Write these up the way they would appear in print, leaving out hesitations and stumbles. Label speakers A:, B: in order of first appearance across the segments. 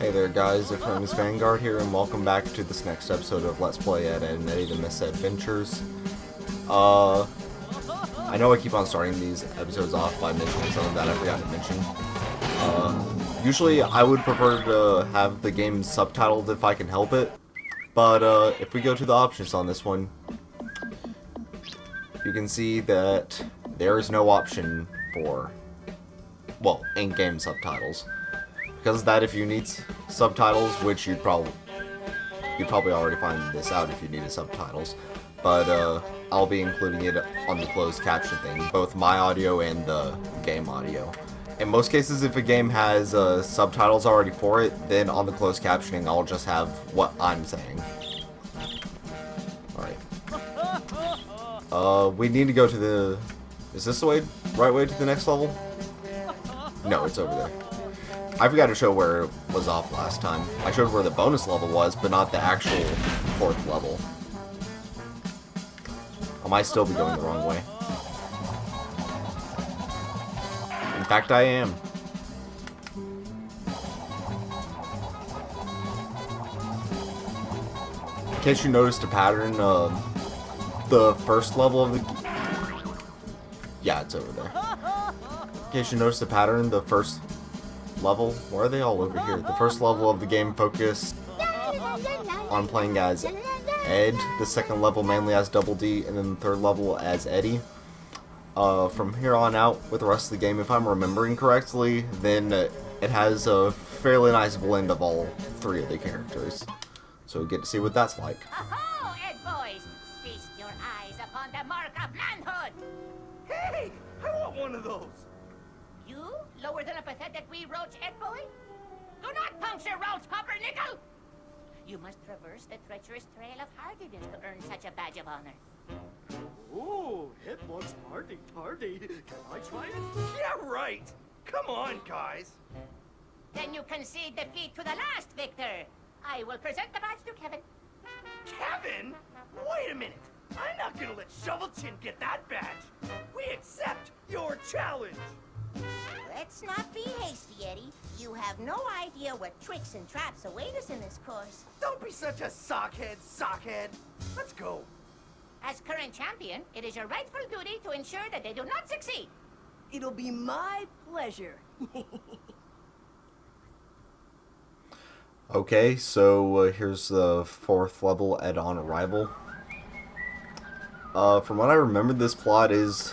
A: Hey there guys, Ephraim is Vanguard here, and welcome back to this next episode of Let's Play Eddy and Eddy the Mis-Edventures. I know I keep on starting these episodes off by mentioning something that I forgot to mention. Usually I would prefer to have the game subtitled if I can help it, but if we go to the options on this one, you can see that there is no option for, well, in-game subtitles. Because of that, if you need subtitles, which you'd probably already find this out if you needed subtitles, but I'll be including it on the closed caption thing, both my audio and the game audio. In most cases, if a game has subtitles already for it, then on the closed captioning, I'll just have what I'm saying. Alright. We need to go to the... Is this the right way to the next level? No, it's over there. I forgot to show where it was off last time. I showed where the bonus level was, but not the actual 4th level. I might still be going the wrong way. In fact, I am. In case you noticed a pattern, the first level of the... Yeah, it's over there. In case you noticed a pattern, the first level, why are they all over here? The first level of the game focused on playing as Ed, the second level mainly as Double D, and then the third level as Eddy. From here on out, with the rest of the game, if I'm remembering correctly, then it has a fairly nice blend of all 3 of the characters. So we get to see what that's like.
B: Aho, Ed boys! Feast your eyes upon the mark of manhood!
C: Hey! I want one of those!
B: You, lower than a pathetic wee roach, Ed boy? Do not puncture roach, pumpernickel! You must traverse the treacherous trail of hardiness to earn such a badge of honor.
C: Ooh, it looks hardy. Can I try it? Yeah, right! Come on, guys!
B: Then you concede defeat to the last victor. I will present the badge to Kevin.
C: Kevin? Wait a minute! I'm not gonna let Shovelchin get that badge! We accept your challenge!
B: Let's not be hasty, Eddy. You have no idea what tricks and traps await us in this course.
C: Don't be such a sockhead! Let's go!
B: As current champion, it is your rightful duty to ensure that they do not succeed.
D: It'll be my pleasure.
A: Okay, so here's the 4th level, Ed on Arrival. From what I remember, this plot is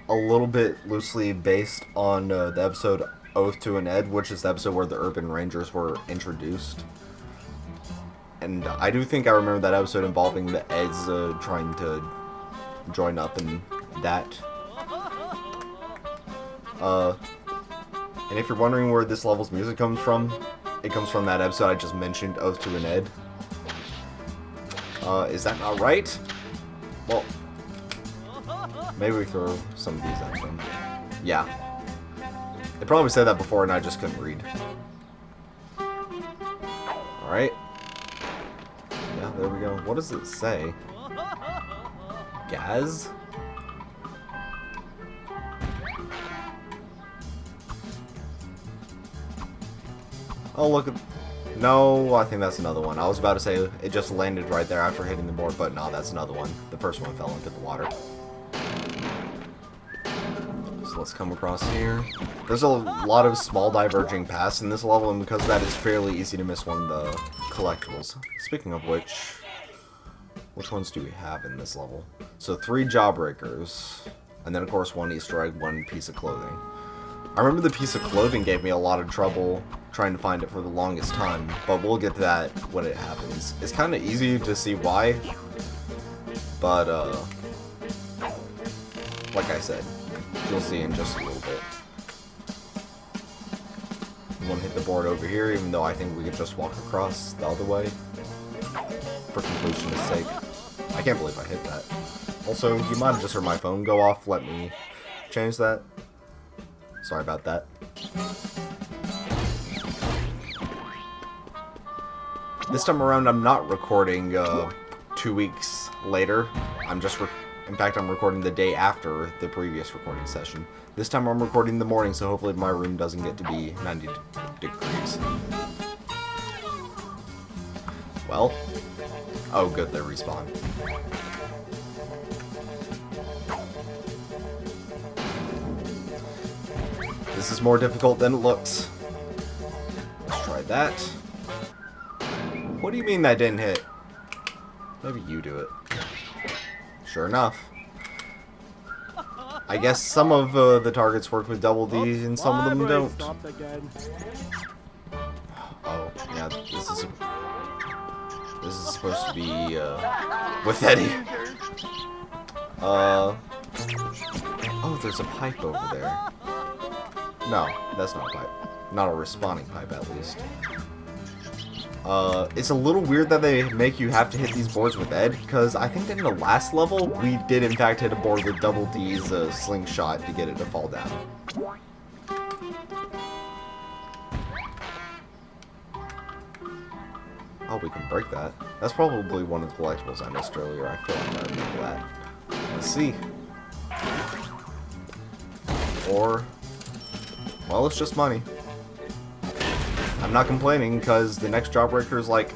A: a little bit loosely based on the episode Oath to an Ed, which is the episode where the Urban Rangers were introduced. And I do think I remember that episode involving the Eds trying to join up and that. And if you're wondering where this level's music comes from, it comes from that episode I just mentioned, Oath to an Ed. Is that not right? Well, maybe we throw some of these at them. Yeah. They probably said that before and I just couldn't read. Alright. Yeah, there we go. What does it say? Gaz? Oh, look at... No, I think that's another one. I was about to say it just landed right there after hitting the board, but no, that's another one. The first one fell into the water. So let's come across here. There's a lot of small diverging paths in this level, and because of that, it's fairly easy to miss one of the collectibles. Speaking of which ones do we have in this level? So 3 Jawbreakers, and then of course 1 Easter egg, 1 piece of clothing. I remember the piece of clothing gave me a lot of trouble trying to find it for the longest time, but we'll get to that when it happens. It's kind of easy to see why, but like I said, you'll see in just a little bit. We want to hit the board over here, even though I think we could just walk across the other way, for completion's sake. I can't believe I hit that. Also, you might have just heard my phone go off. Let me change that. Sorry about that. This time around, I'm not recording 2 weeks later. I'm just, in fact, I'm recording the day after the previous recording session. This time I'm recording in the morning, so hopefully my room doesn't get to be 90 degrees. Well. Oh, good, they respawn. This is more difficult than it looks. Let's try that. What do you mean that didn't hit? Maybe you do it. Sure enough. I guess some of the targets work with double D and some of them don't. Oh, yeah, this is supposed to be with Eddy. Oh, there's a pipe over there. No, that's not a pipe. Not a respawning pipe, at least. It's a little weird that they make you have to hit these boards with Ed, because I think that in the last level, we did in fact hit a board with Double D's slingshot to get it to fall down. Oh, we can break that. That's probably one of the collectibles I missed earlier. I feel like I remember that. Let's see. Or, well, it's just money. I'm not complaining, because the next Jawbreaker is like,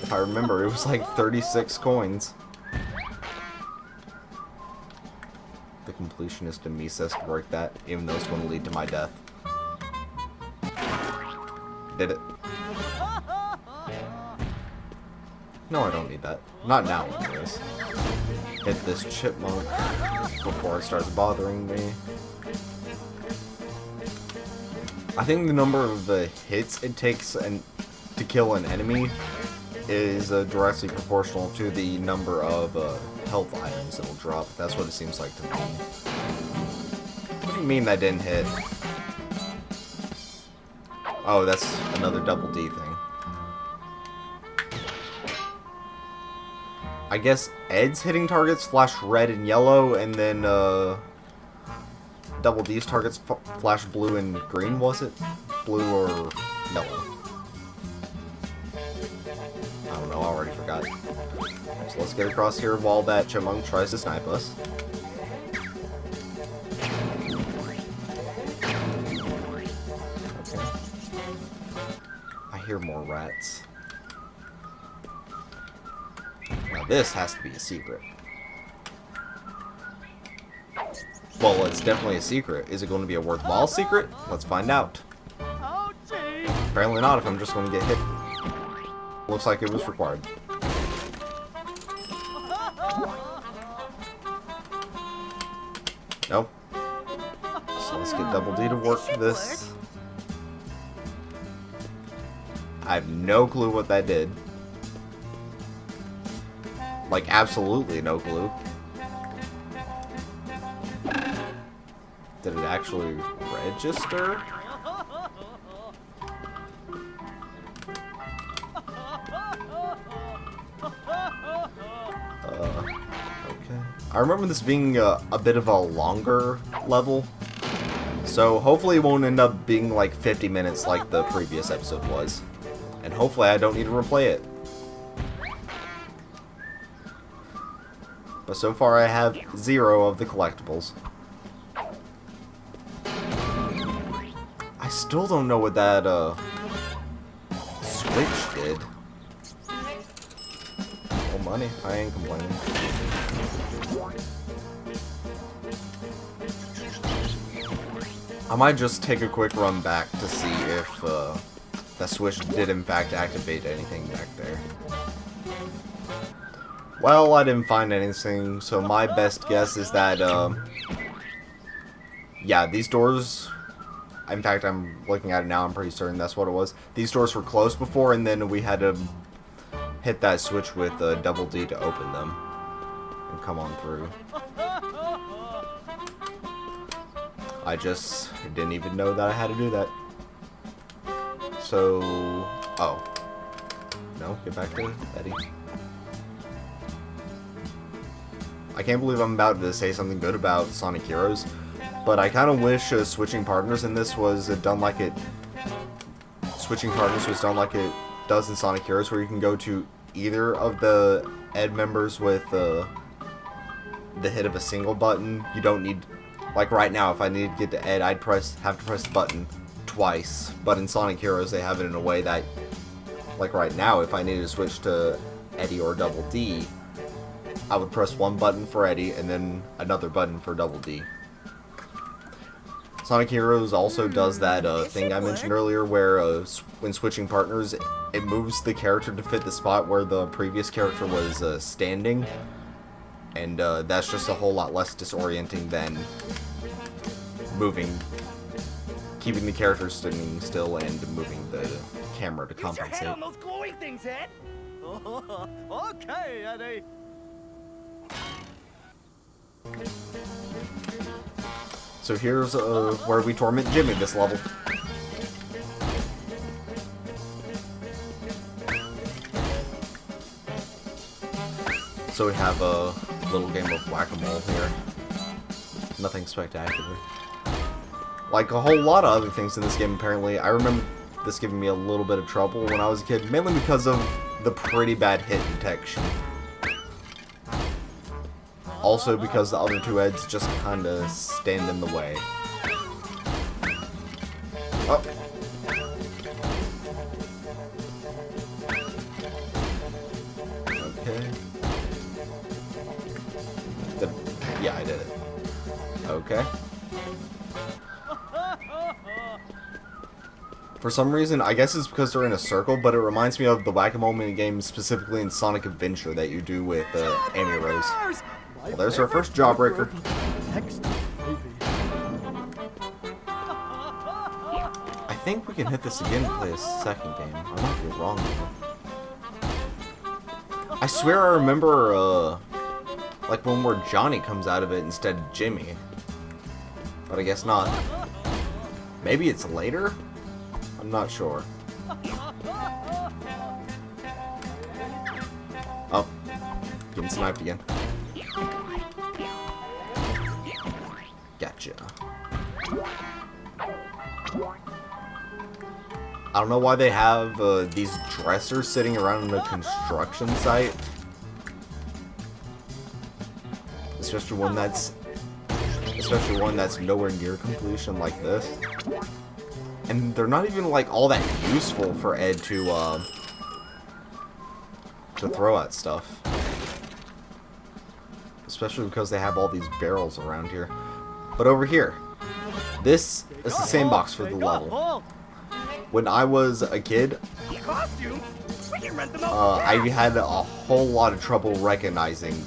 A: if I remember, it was like 36 coins. The completionist in me says to break that, even though it's going to lead to my death. Did it. No, I don't need that. Not now, anyways. Hit this chipmunk before it starts bothering me. I think the number of hits it takes to kill an enemy is directly proportional to the number of health items it'll drop. That's what it seems like to me. What do you mean that didn't hit? Oh, that's another double D thing. I guess Ed's hitting targets flash red and yellow, and then Double D's targets flash blue and green, was it? Blue or yellow? I don't know, I already forgot. So let's get across here while that chipmunk tries to snipe us. Okay. I hear more rats. Now this has to be a secret. Well, it's definitely a secret. Is it going to be a worthwhile secret? Let's find out. Apparently not if I'm just going to get hit. Looks like it was required. Nope. So let's get Double D to work for this. I have no clue what that did. Like, absolutely no clue. Did it actually register? Okay. I remember this being a bit of a longer level. So hopefully it won't end up being like 50 minutes like the previous episode was. And hopefully I don't need to replay it. But so far I have 0 of the collectibles. I still don't know what that switch did. Well, money. I ain't complaining. I might just take a quick run back to see if that switch did in fact activate anything back there. Well, I didn't find anything, so my best guess is that, yeah, these doors, in fact, I'm looking at it now, I'm pretty certain that's what it was. These doors were closed before, and then we had to hit that switch with Double D to open them and come on through. I just didn't even know that I had to do that. So, oh. No, get back to Eddy. I can't believe I'm about to say something good about Sonic Heroes, but I kind of wish switching partners in this was done like it... Switching partners was done like it does in Sonic Heroes, where you can go to either of the Ed members with the hit of a single button. You don't need... Like right now, if I need to get to Ed, I'd have to press the button twice. But in Sonic Heroes, they have it in a way that... like right now, if I needed to switch to Eddy or Double D, I would press one button for Eddy and then another button for Double D. Sonic Heroes also does that thing I mentioned earlier where when switching partners, it moves the character to fit the spot where the previous character was standing. And that's just a whole lot less disorienting than keeping the character standing still and moving the camera to compensate.
C: Use your head on those glowing things, Ed!
E: Okay, Eddy.
A: So here's where we torment Jimmy this level. So we have a little game of whack-a-mole here. Nothing spectacular. Like a whole lot of other things in this game, apparently. I remember this giving me a little bit of trouble when I was a kid, mainly because of the pretty bad hit detection. Also because the other two Eds just kinda stand in the way. Oh. Okay. Yeah, I did it. Okay. For some reason, I guess it's because they're in a circle, but it reminds me of the whack-a-mole minigame specifically in Sonic Adventure that you do with Amy Rose. Well, there's our first jawbreaker. I think we can hit this again and play a second game. I might be wrong though. I swear I remember, like one where Johnny comes out of it instead of Jimmy. But I guess not. Maybe it's later? I'm not sure. Oh. Getting sniped again. Gotcha. I don't know why they have these dressers sitting around in a construction site. Especially one that's nowhere near completion like this. And they're not even like all that useful for Ed to throw at stuff. Especially because they have all these barrels around here. But over here, this is the sandbox for the level. When I was a kid, I had a whole lot of trouble recognizing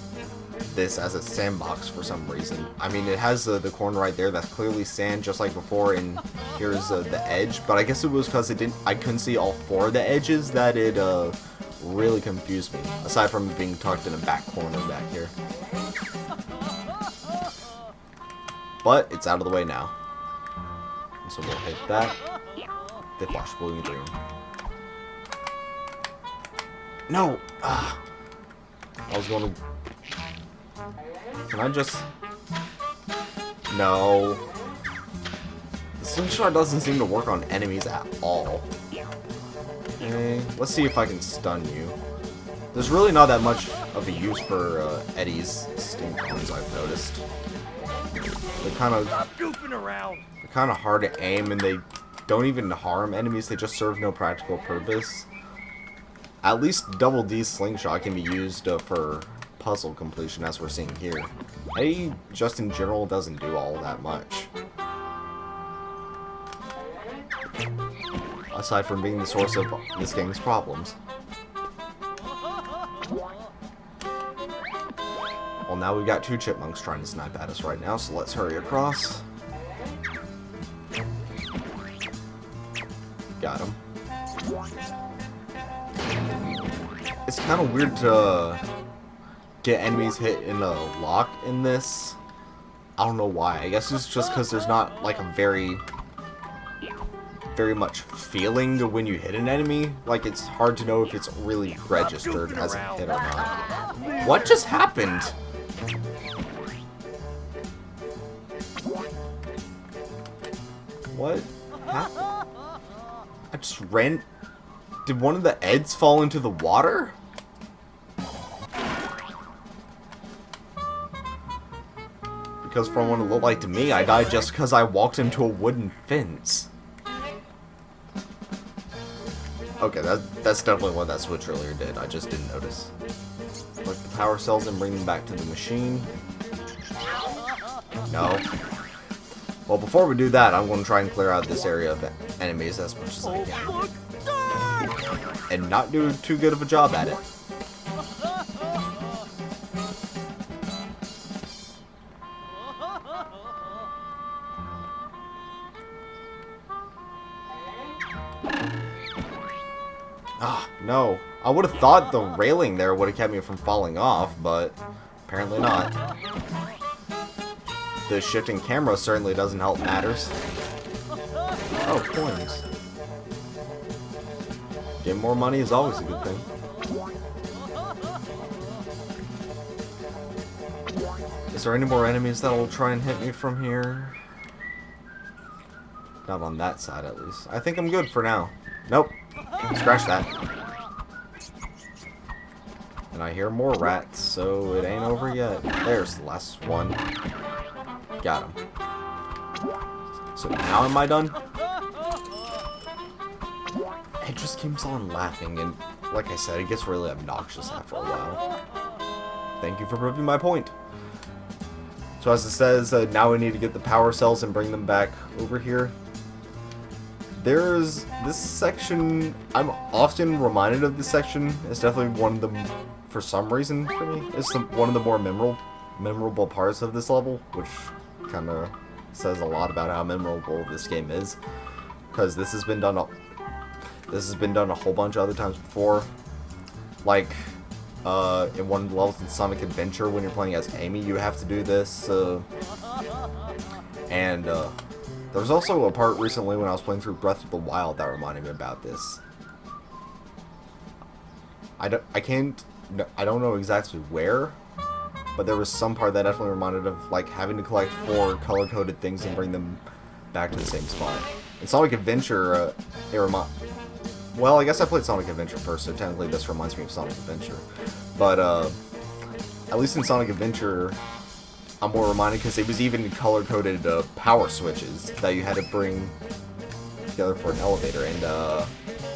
A: this as a sandbox for some reason. I mean, it has the corner right there that's clearly sand, just like before, and here's the edge. But I guess it was because I couldn't see all four of the edges that it really confused me. Aside from it being tucked in a back corner back here. But it's out of the way now. And so we'll hit that. They flash blue and green. No! Ah! I was going to... Can I just... No. The slingshot doesn't seem to work on enemies at all. Okay, let's see if I can stun you. There's really not that much of a use for Eddy's stink guns, I've noticed. They're kind of hard to aim, and they don't even harm enemies. They just serve no practical purpose. At least Double D's slingshot can be used for puzzle completion, as we're seeing here. Eddy, just in general, doesn't do all that much. Aside from being the source of this game's problems. Well, now we've got two chipmunks trying to snipe at us right now, so let's hurry across. Got him. It's kind of weird to get enemies hit in a lock in this. I don't know why. I guess it's just because there's not like a very much feeling when you hit an enemy. Like, it's hard to know if it's really registered as a hit or not. What just happened? What happened? I just ran... Did one of the Eds fall into the water? Because from what it looked like to me, I died just because I walked into a wooden fence. Okay, that's definitely what that switch earlier did. I just didn't notice. Collect the power cells and bring them back to the machine. No. Well, before we do that, I'm going to try and clear out this area of enemies as much as I can. And not do too good of a job at it. Ah, no. I would have thought the railing there would have kept me from falling off, but apparently not. The shifting camera certainly doesn't help matters. Oh, coins. Getting more money is always a good thing. Is there any more enemies that will try and hit me from here? Not on that side, at least. I think I'm good for now. Nope. Scratch that. And I hear more rats, so it ain't over yet. There's the last one. Got him. So now am I done? It just keeps on laughing, and like I said, it gets really obnoxious after a while. Thank you for proving my point. So as it says, now we need to get the power cells and bring them back over here. There's this section, I'm often reminded of this section. It's definitely one of the, for some reason for me, it's one of the more memorable parts of this level, which kind of says a lot about how memorable this game is. Because this has been done a whole bunch of other times before. Like, in one of the levels in Sonic Adventure, when you're playing as Amy, you have to do this. There was also a part recently when I was playing through Breath of the Wild that reminded me about this. I don't know exactly where, but there was some part that definitely reminded of like having to collect 4 color-coded things and bring them back to the same spot. In Sonic Adventure, well, I guess I played Sonic Adventure first, so technically this reminds me of Sonic Adventure. But at least in Sonic Adventure, I'm more reminded because it was even color-coded power switches that you had to bring together for an elevator. And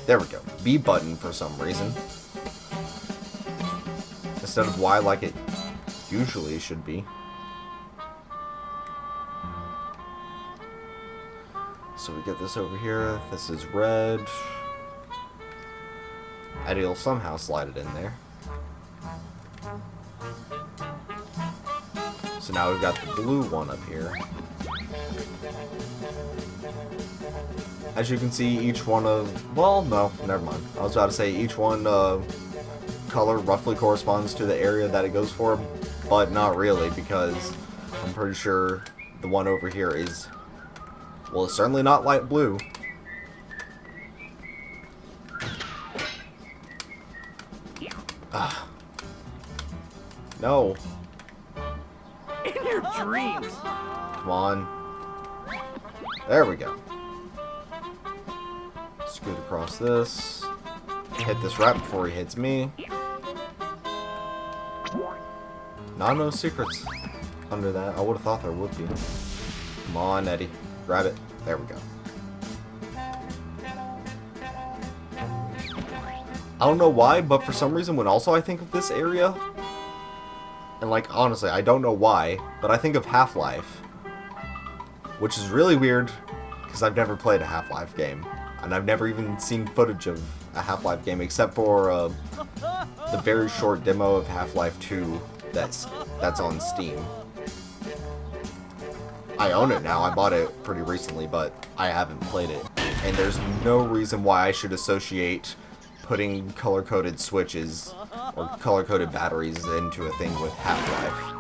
A: there we go. B button for some reason. Instead of Y like it usually should be. So we get this over here. This is red. Eddy will somehow slide it in there. So now we've got the blue one up here. As you can see, each one of... Well, no, never mind. I was about to say each one color roughly corresponds to the area that it goes for, but not really, because I'm pretty sure the one over here is... Well, it's certainly not light blue. No.
C: In your dreams.
A: Come on. There we go. Scoot across this. Hit this rat before he hits me. No secrets under that. I would have thought there would be. Come on, Eddy. Grab it. There we go. I don't know why, but for some reason when also I think of this area, and like honestly, I don't know why, but I think of Half-Life. Which is really weird, because I've never played a Half-Life game. And I've never even seen footage of a Half-Life game, except for the very short demo of Half-Life 2 that's on Steam. I own it now, I bought it pretty recently, but I haven't played it. And there's no reason why I should associate putting color-coded switches or color-coded batteries into a thing with Half-Life.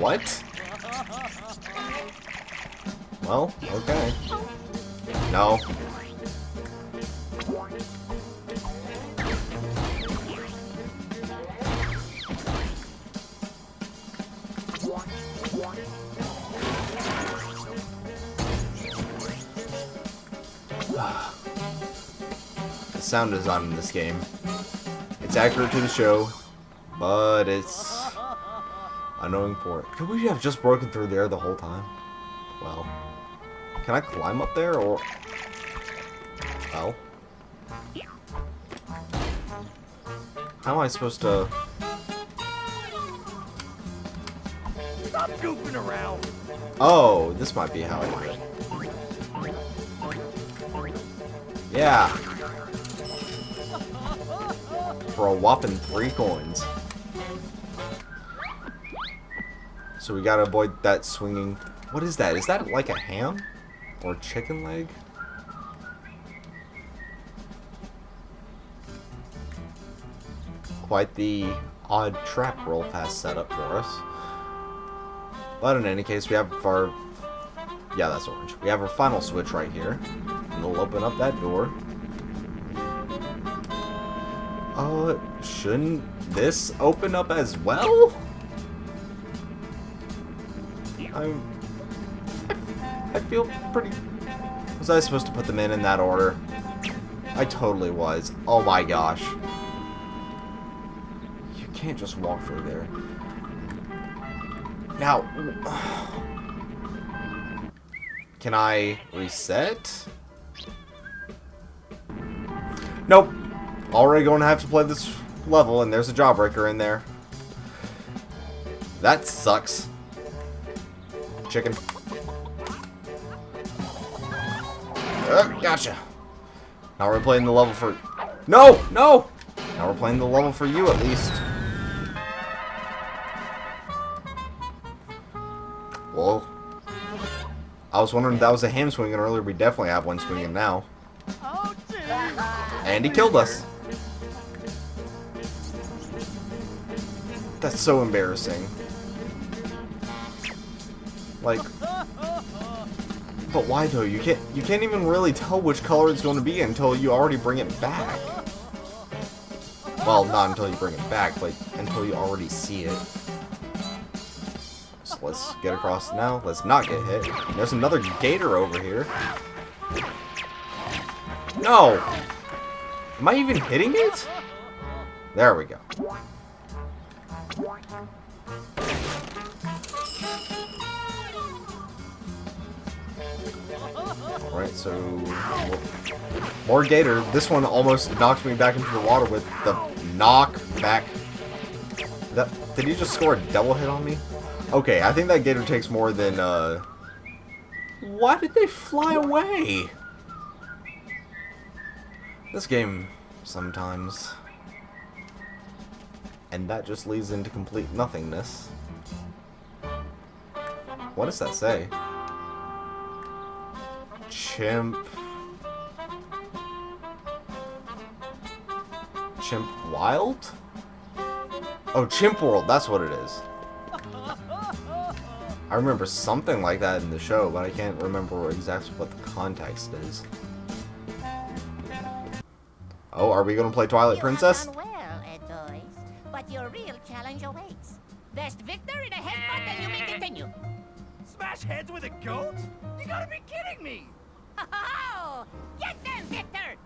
A: What? Well, okay. No. The sound design in this game. It's accurate to the show, but it's annoying for it. Could we have just broken through there the whole time? Well, can I climb up there, or... hell? How am I supposed to...
C: Stop goofing around.
A: Oh, this might be how I do it. Yeah. For a whopping 3 coins. So we gotta avoid that swinging... What is that? Is that like a ham? Or chicken leg? Quite the odd trap Rolf has set up for us. But in any case, we have our... Yeah, that's orange. We have our final switch right here. And we'll open up that door. Shouldn't this open up as well? I feel pretty... Was I supposed to put them in that order? I totally was. Oh my gosh. You can't just walk through there. Now... Can I reset? Nope. Already going to have to play this level, and there's a jawbreaker in there. That sucks. Chicken. Gotcha. Now we're playing the level for... No! No! Now we're playing the level for you, at least. Well... I was wondering if that was a ham swinging earlier. We definitely have one swinging now. And he killed us. That's so embarrassing. Like... But why though? You can't even really tell which color it's going to be until you already bring it back. Well, not until you bring it back, but until you already see it. So let's get across now. Let's not get hit. There's another gator over here. No! Am I even hitting it? There we go. Alright, so... More gator. This one almost knocked me back into the water with the knock back. Did he just score a double hit on me? Okay, I think that gator takes more than, Why did they fly away? This game, sometimes... And that just leads into complete nothingness. What does that say? Chimp... Chimp Wild? Oh, Chimp World, that's what it is. I remember something like that in the show, but I can't remember exactly what the context is. Oh, are we gonna play Twilight Princess?
B: You have done well, Ed boys, but your real challenge awaits. Best victor in a headbutt, and you may continue.
C: Smash heads with a goat? You gotta be kidding me!
B: Oh, get them, Victor!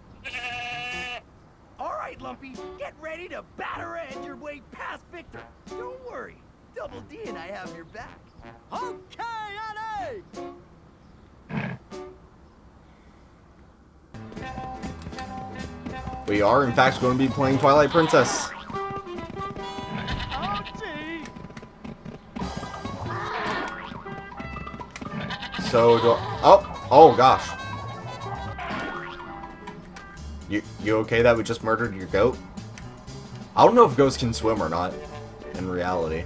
C: Alright, Lumpy, get ready to batter edge your way past Victor. Don't worry, Double D and I have your back. Okay, Eddie!
A: We are, in fact, going to be playing Twilight Princess. So, oh gosh. You okay that we just murdered your goat? I don't know if goats can swim or not, in reality.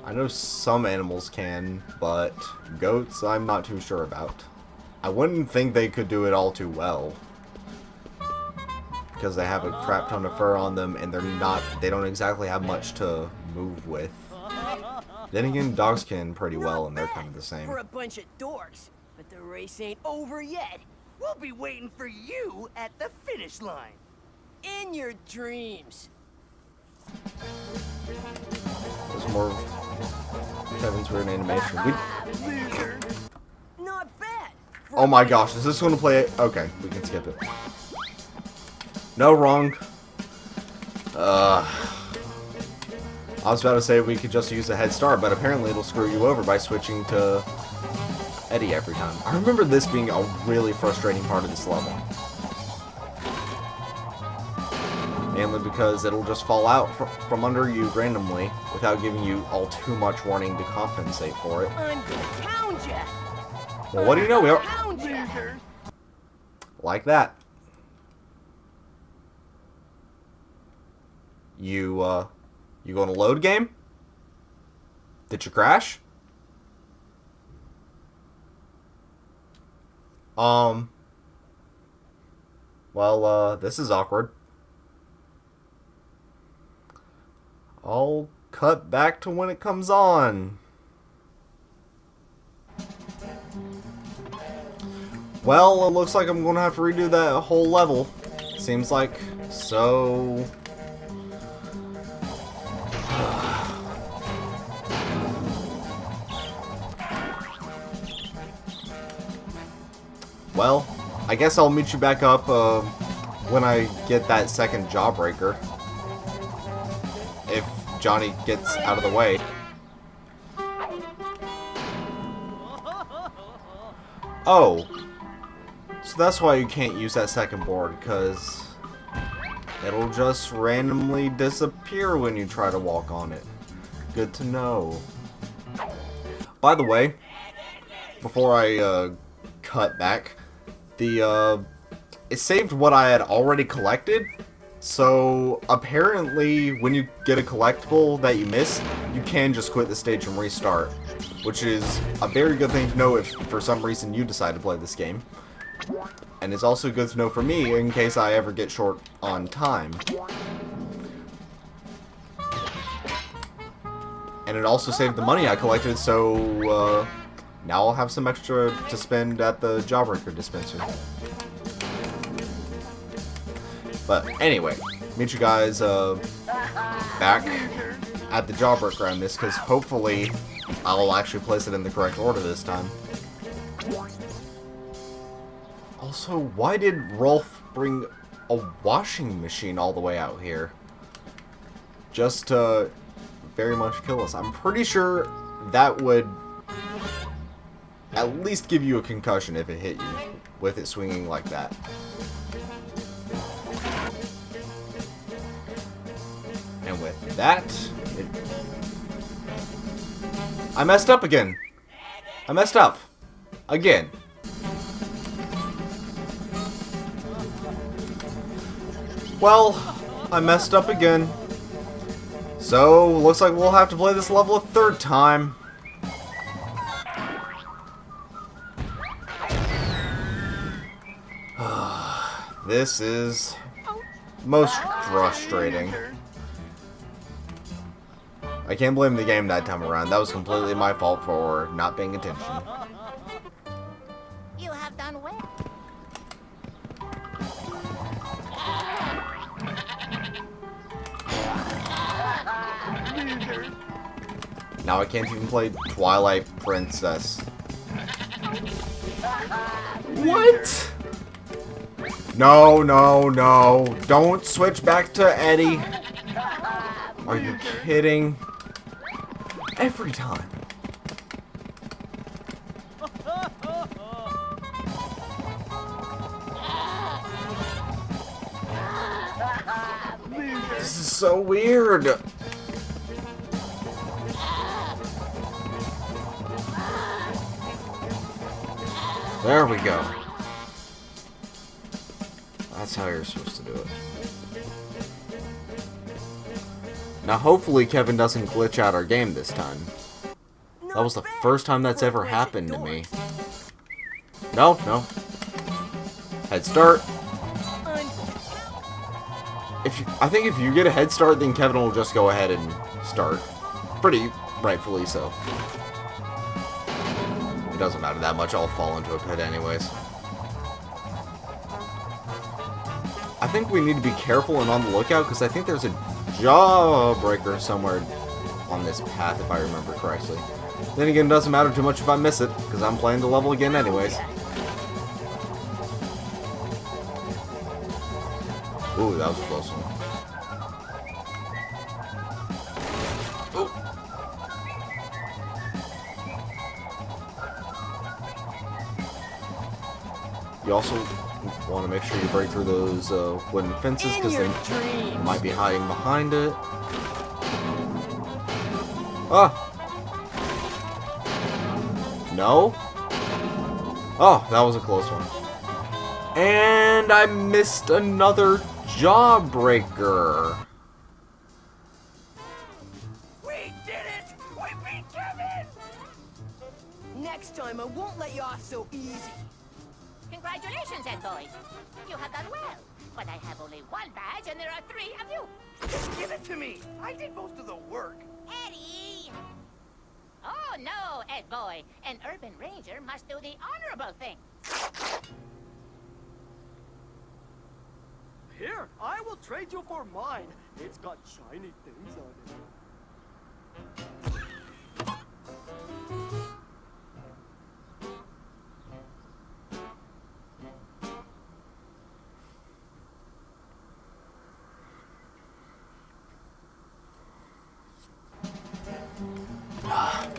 A: I know some animals can, but goats I'm not too sure about. I wouldn't think they could do it all too well. Because they have a crap ton of fur on them and they don't exactly have much to move with. Then again, dogs can pretty well and they're kind of the same.
D: For a bunch of dorks, but the race ain't over yet.
C: We'll be waiting for you at the finish line.
D: In your dreams.
A: There's more Kevin's weird animation.
D: Not bad.
A: Oh my gosh, is this going to play it? Okay, we can skip it. No, wrong. I was about to say we could just use a head start, but apparently it'll screw you over by switching to Eddy every time. I remember this being a really frustrating part of this level. Mainly because it'll just fall out from under you randomly without giving you all too much warning to compensate for it.
D: Pound ya!
A: Well, what do you know? We are
D: Pound ya!
A: like that. You going to load game? Did you crash? Well, this is awkward. I'll cut back to when it comes on. Well, it looks like I'm going to have to redo that whole level. Seems like so. Well, I guess I'll meet you back up when I get that second jawbreaker. If Johnny gets out of the way. Oh. So that's why you can't use that second board, because it'll just randomly disappear when you try to walk on it. Good to know. By the way, before I cut back, it saved what I had already collected. So apparently when you get a collectible that you missed, you can just quit the stage and restart, which is a very good thing to know if for some reason you decide to play this game. And it's also good to know for me in case I ever get short on time. And it also saved the money I collected, so now I'll have some extra to spend at the Jawbreaker dispenser. But anyway, meet you guys back at the Jawbreaker I missed, because hopefully I'll actually place it in the correct order this time. Also, why did Rolf bring a washing machine all the way out here? Just to very much kill us. I'm pretty sure that would at least give you a concussion if it hit you with it swinging like that. And with that, I messed up again. I messed up. Again. Well, I messed up again. So, looks like we'll have to play this level a third time. This is most frustrating. I can't blame the game that time around. That was completely my fault for not paying attention.
B: You have done well.
A: Now I can't even play Twilight Princess. What? No, no, no. Don't switch back to Eddy. Are you kidding? Every time. This is so weird. There we go. That's how you're supposed to do it. Now hopefully Kevin doesn't glitch out our game this time. That was the first time that's ever happened to me. No, no. Head start. I think if you get a head start, then Kevin will just go ahead and start. Pretty rightfully so. It doesn't matter that much, I'll fall into a pit anyways. I think we need to be careful and on the lookout, because I think there's a jawbreaker somewhere on this path, if I remember correctly. Then again, it doesn't matter too much if I miss it, because I'm playing the level again anyways. Ooh, that was a close one. Ooh. You also want to make sure you break through those wooden fences because they might be hiding behind it. Ah! No? Oh, that was a close one. And I missed another jawbreaker.
C: We did it! We beat Kevin!
D: Next time, I won't let you off so easy.
B: Congratulations, Ed boy. You have done well. But I have only one badge and there are 3 of you.
C: Just give it to me! I did most of the work.
B: Eddie! Oh no, Ed boy. An urban ranger must do the honorable thing.
C: Here, I will trade you for mine. It's got shiny things on it.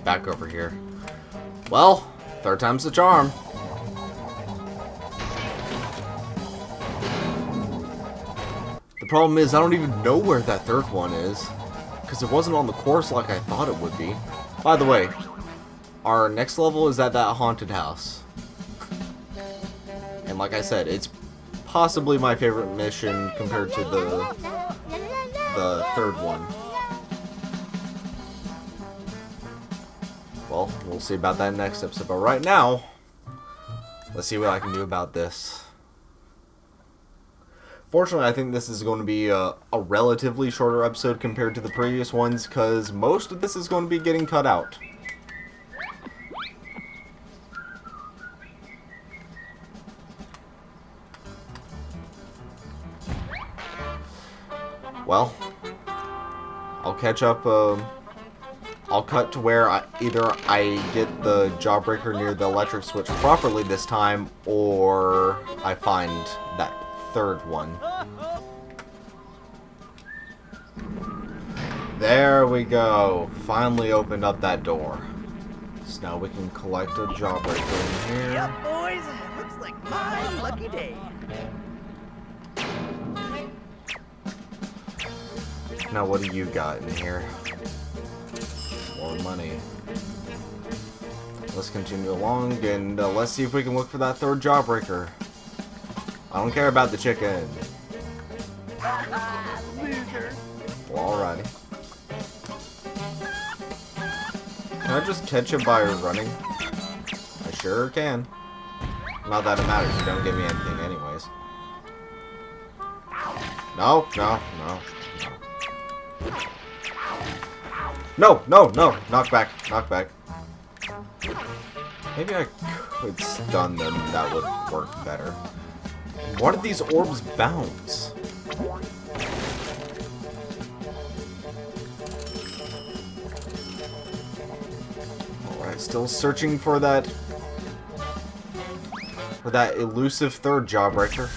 A: Back over here. Well, third time's the charm. The problem is I don't even know where that third one is, because it wasn't on the course like I thought it would be. By the way, our next level is at that haunted house. And like I said, it's possibly my favorite mission compared to the third one. Well, we'll see about that next episode. But right now, let's see what I can do about this. Fortunately, I think this is going to be a relatively shorter episode compared to the previous ones, because most of this is going to be getting cut out. Well, I'll catch up. I'll cut to where either I get the jawbreaker near the electric switch properly this time, or I find that third one. There we go. Finally opened up that door. So now we can collect a jawbreaker in here.
C: Yep, boys. Looks like my lucky day.
A: Now what do you got in here? More money. Let's continue along and let's see if we can look for that third jawbreaker. I don't care about the chicken.
C: Loser.
A: Well, alrighty. Can I just catch him by running? I sure can. Not that it matters, you don't give me anything anyways. No, no, no. No, no, no! Knock back, knock back. Maybe I could stun them, that would work better. Why did these orbs bounce? Alright, still searching for that elusive third jawbreaker.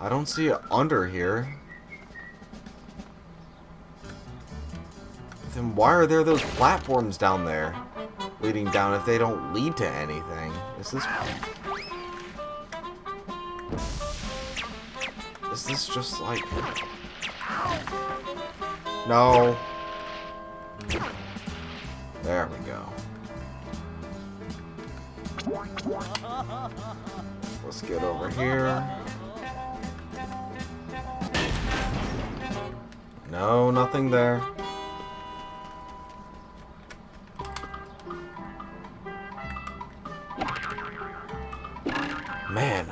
A: I don't see it under here. Then why are there those platforms down there leading down if they don't lead to anything? Is this just like... No. There we go. Let's get over here. No, nothing there. Man,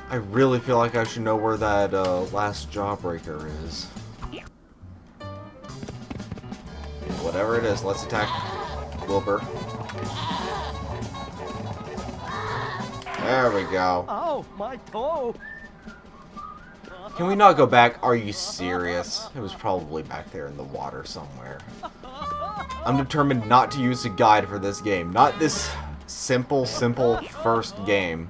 A: I really feel like I should know where that last jawbreaker is. Whatever it is, let's attack Wilbur. There we go.
C: Oh, my toe.
A: Can we not go back? Are you serious? It was probably back there in the water somewhere. I'm determined not to use a guide for this game. Not this simple first game.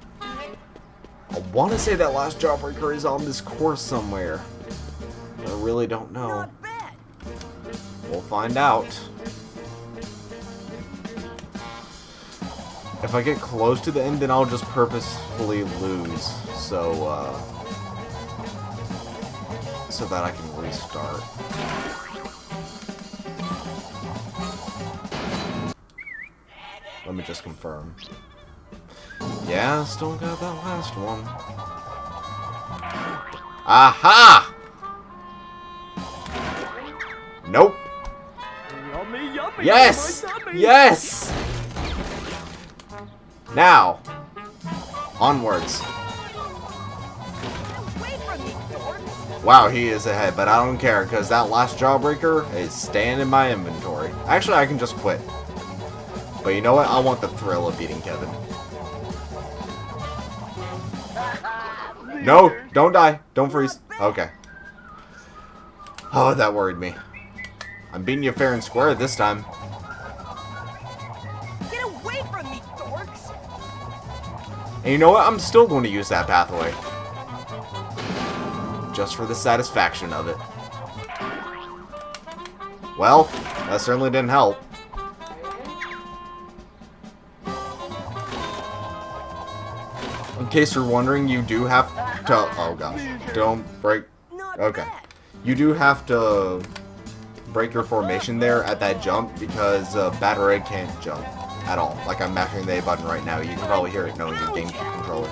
A: I want to say that last jawbreaker is on this course somewhere. But I really don't know.
D: Not bad.
A: We'll find out. if I get close to the end, then I'll just purposefully lose. So that I can restart. Let me just confirm. Yeah, still got that last one. Aha! Nope.
C: Yummy, yummy.
A: Yes!
C: My tummy.
A: Yes! Now, onwards.
D: Wait for me, dork.
A: Wow, he is ahead, but I don't care, because that last jawbreaker is staying in my inventory. Actually, I can just quit. But you know what? I want the thrill of beating Kevin. No, don't die. Don't freeze. Okay. Oh, that worried me. I'm beating you fair and square this time.
D: Get away from me, dorks.
A: And you know what? I'm still going to use that pathway. Just for the satisfaction of it. Well, that certainly didn't help. In case you're wondering, you do have to... Oh gosh. Don't break...
D: Not
A: Okay.
D: bad.
A: You do have to break your formation there at that jump because Batter Egg can't jump at all. Like I'm mashing the A button right now. You can probably hear it knowing the GameCube controller.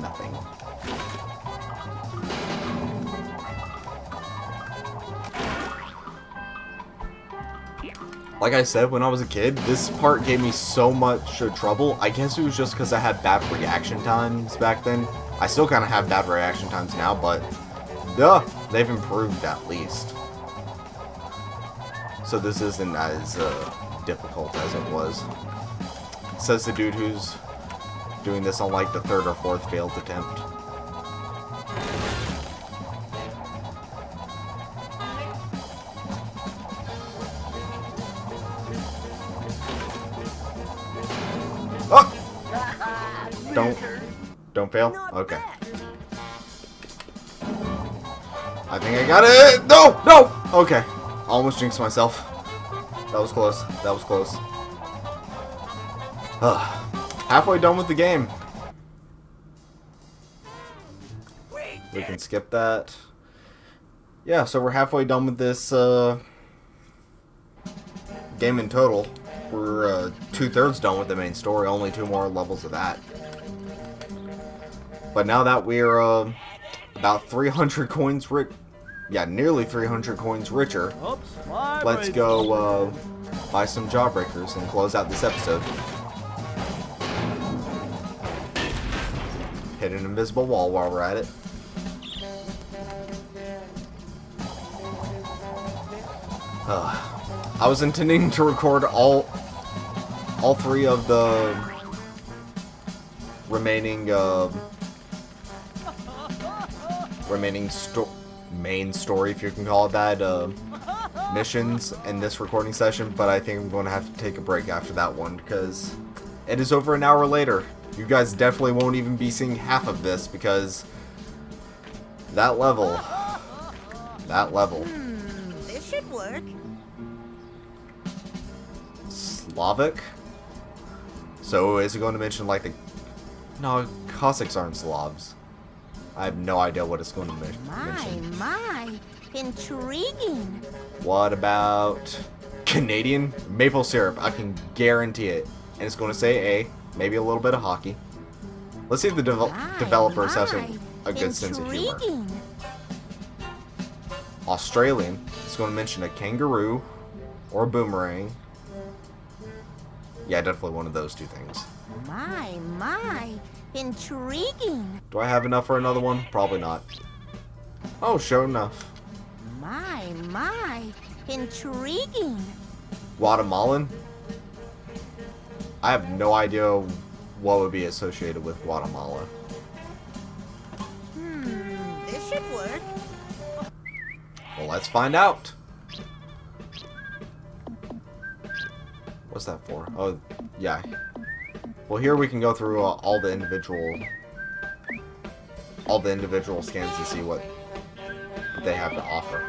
A: Nothing. Like I said, when I was a kid, this part gave me so much trouble. I guess it was just because I had bad reaction times back then. I still kind of have bad reaction times now, but they've improved at least. So this isn't as difficult as it was. Says the dude who's doing this on like the 3rd or 4th failed attempt. Oh! Don't fail? Okay. I think I got it! No! No! Okay. Almost jinxed myself. That was close. That was close. Halfway done with the game. We can skip that. Yeah, so we're halfway done with this game in total. We're 2/3 done with the main story. Only 2 more levels of that. But now that we're about 300 coins rich, yeah, nearly 300 coins richer,
C: Oops, my
A: let's
C: brain.
A: go buy some jawbreakers and close out this episode. Hit an invisible wall while we're at it. I was intending to record all 3 of the remaining main story, if you can call it that, missions in this recording session, but I think I'm going to have to take a break after that one because it is over an hour later. You guys definitely won't even be seeing half of this because that level.
D: This should work.
A: Slavic? So is it going to mention like the... No, Cossacks aren't Slavs. I have no idea what it's going to mention.
B: My, intriguing.
A: What about Canadian? Maple syrup, I can guarantee it. And it's going to say A, maybe a little bit of hockey. Let's see if the developers have a good sense of humor. Australian, it's going to mention a kangaroo or a boomerang. Yeah, definitely one of those 2 things.
B: My, intriguing.
A: Do I have enough for another one? Probably not. Oh, sure enough.
B: My, intriguing.
A: Guatemalan? I have no idea what would be associated with Guatemala.
D: This should work.
A: Well, let's find out. What's that for? Oh, yeah. Well, here we can go through all the individual scans to see what they have to offer.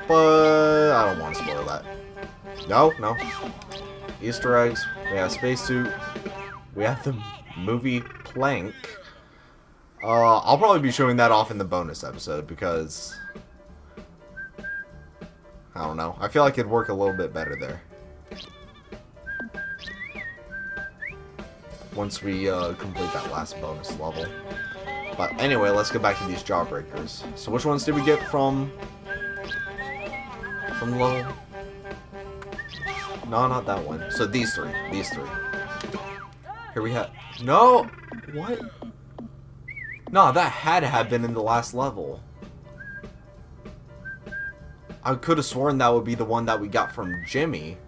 A: But I don't want to spoil that. No, no. Easter eggs. We have spacesuit. We have the movie Plank. I'll probably be showing that off in the bonus episode because I don't know. I feel like it'd work a little bit better there. Once we complete that last bonus level. But anyway, let's get back to these jawbreakers. So which ones did we get from the level? No, not that one. So these three. These three. Here we have... No! What? No, that had to have been in the last level. I could have sworn that would be the one that we got from Jimmy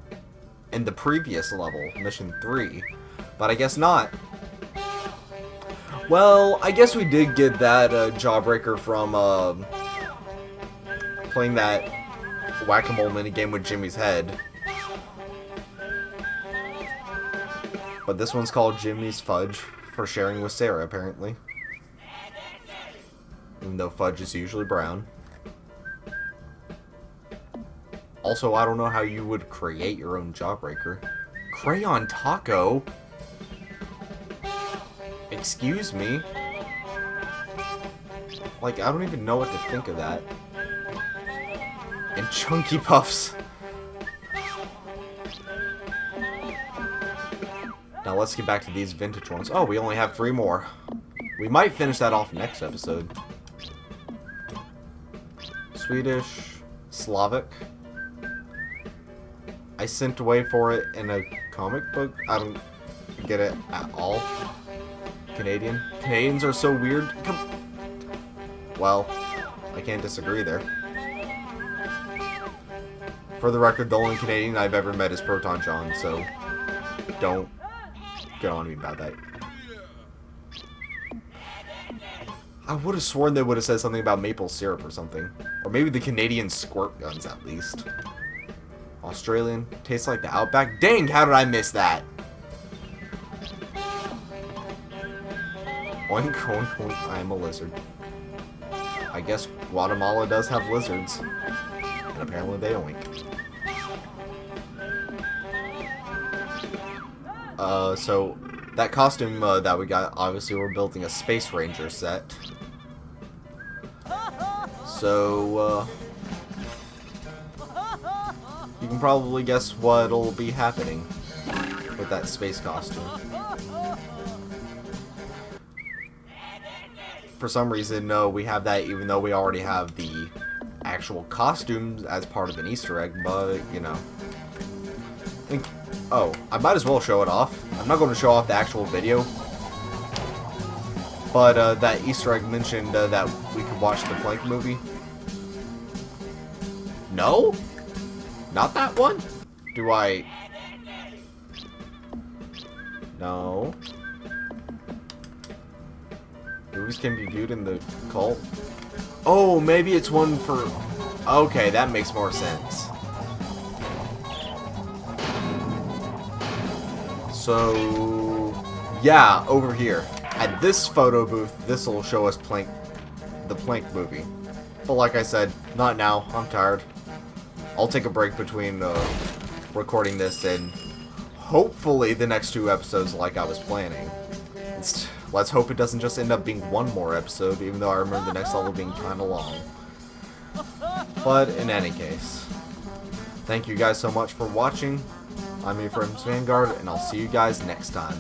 A: in the previous level, Mission 3. But I guess not. Well, I guess we did get that jawbreaker from playing that whack-a-mole minigame with Jimmy's head. But this one's called Jimmy's Fudge for sharing with Sarah, apparently. Even though fudge is usually brown. Also, I don't know how you would create your own jawbreaker. Crayon taco? Excuse me? Like, I don't even know what to think of that. And Chunky Puffs. Now let's get back to these vintage ones. Oh, we only have 3 more. We might finish that off next episode. Swedish, Slavic. I sent away for it in a comic book. I don't get it at all. Canadian. Canadians are so weird. Well, I can't disagree there. For the record, the only Canadian I've ever met is Proton John, so don't get on me about that. I would have sworn they would have said something about maple syrup or something. Or maybe the Canadian squirt guns, at least. Australian. Tastes like the Outback. Dang, how did I miss that? Oink, oink, oink. I am a lizard. I guess Guatemala does have lizards. And apparently they oink. So that costume that we got, obviously we're building a Space Ranger set. So, you can probably guess what'll be happening with that space costume. For some reason, no, we have that even though we already have the actual costumes as part of an Easter egg, but, you know. Oh, I might as well show it off. I'm not going to show off the actual video. But that Easter egg mentioned that we could watch the Plank movie. No? Not that one? Do I... No. Movies can be viewed in the cult? Oh, maybe it's one for... Okay, that makes more sense. So... Yeah, over here. At this photo booth, this will show us the Plank movie. But like I said, not now. I'm tired. I'll take a break between recording this and hopefully the next 2 episodes like I was planning. Let's hope it doesn't just end up being 1 more episode, even though I remember the next level being kind of long. But in any case, thank you guys so much for watching. I'm Ephraim's Vanguard, and I'll see you guys next time.